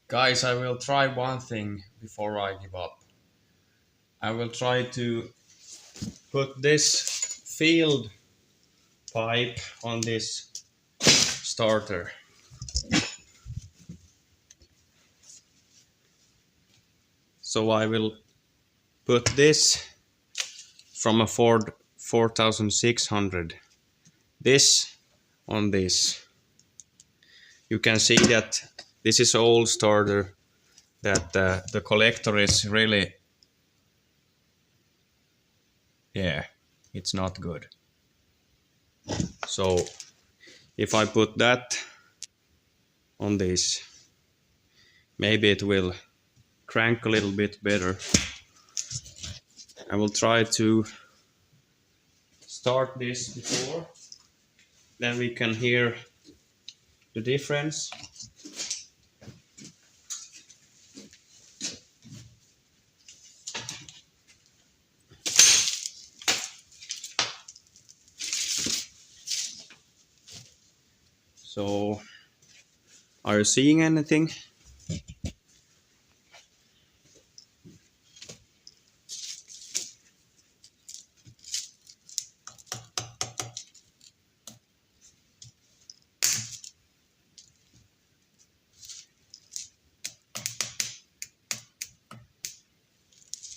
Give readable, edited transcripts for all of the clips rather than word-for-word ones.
Guys, I will try one thing before I give up. I will try to put this field pipe on this starter. So I will put this from a Ford 4600, this on this. You can see that this is old starter, that the collector is really, yeah, it's not good. So if I put that on this, maybe it will crank a little bit better. I will try to start this before, then we can hear the difference. So, are you seeing anything?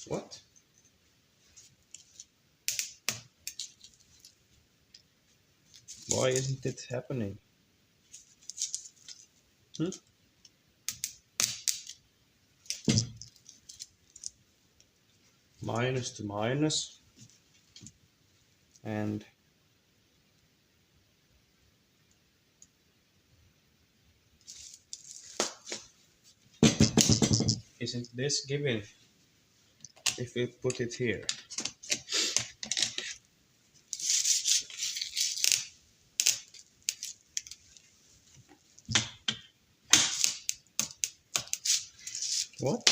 What? Why isn't it happening? Minus to minus, and isn't this given if we put it here? What?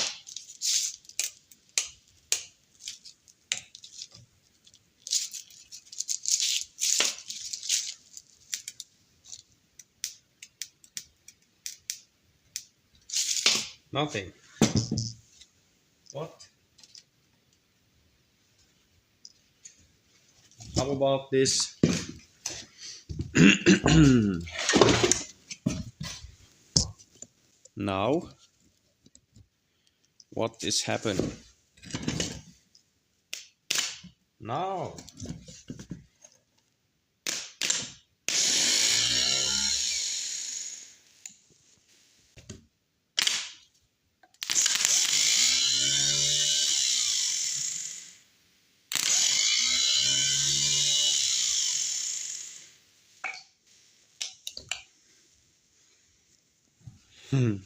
Nothing. What? How about this? Now, what is happening? Now. In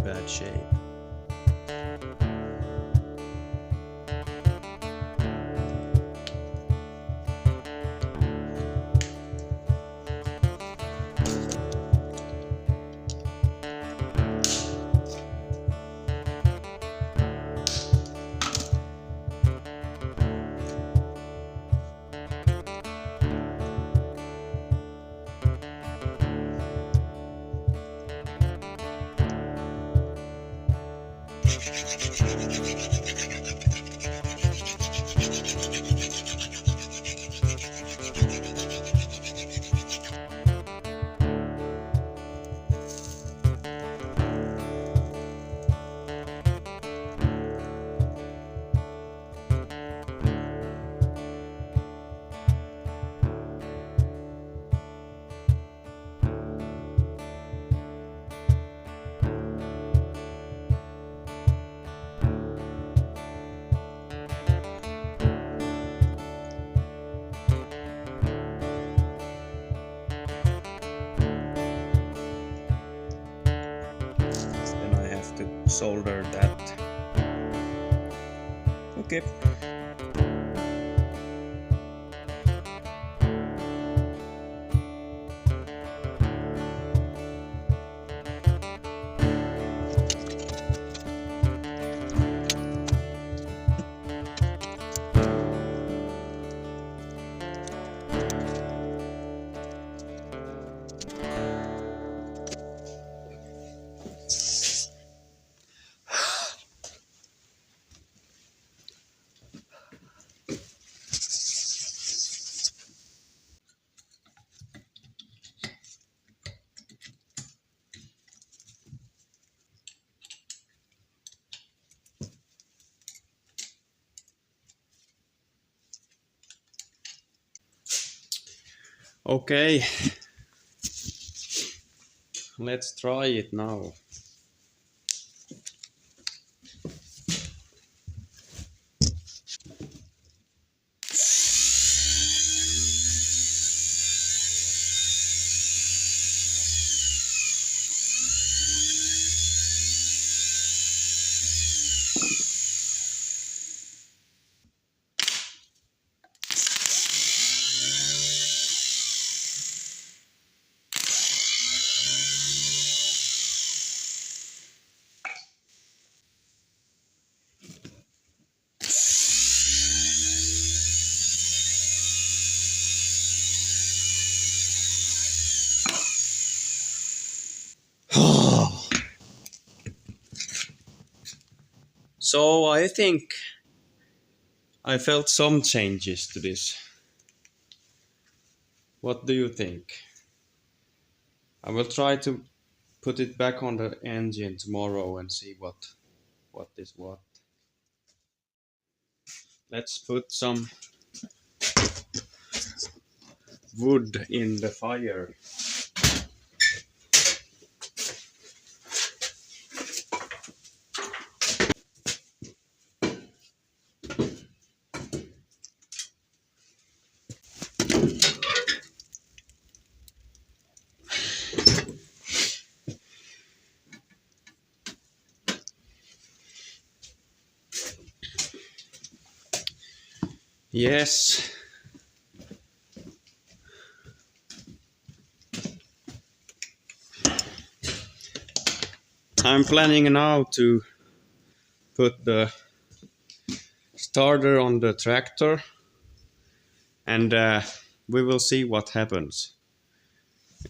bad shape. solder that. Okay. Okay, let's try it now. So I think I felt some changes to this. What do you think? I will try to put it back on the engine tomorrow and see what is what. Let's put some wood in the fire. Yes. I'm planning now to put the starter on the tractor and we will see what happens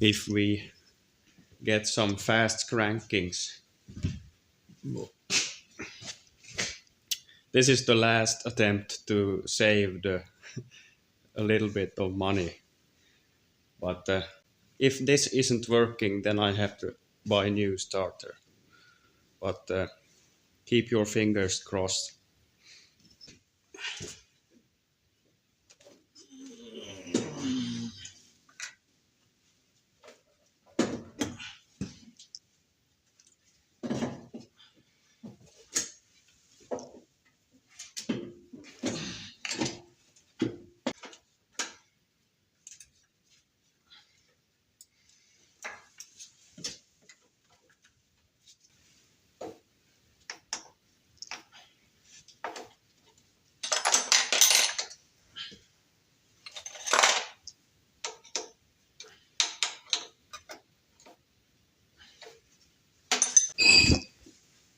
if we get some fast crankings. This is the last attempt to save a little bit of money. But if this isn't working, then I have to buy a new starter. But keep your fingers crossed.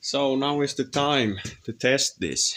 So now is the time to test this.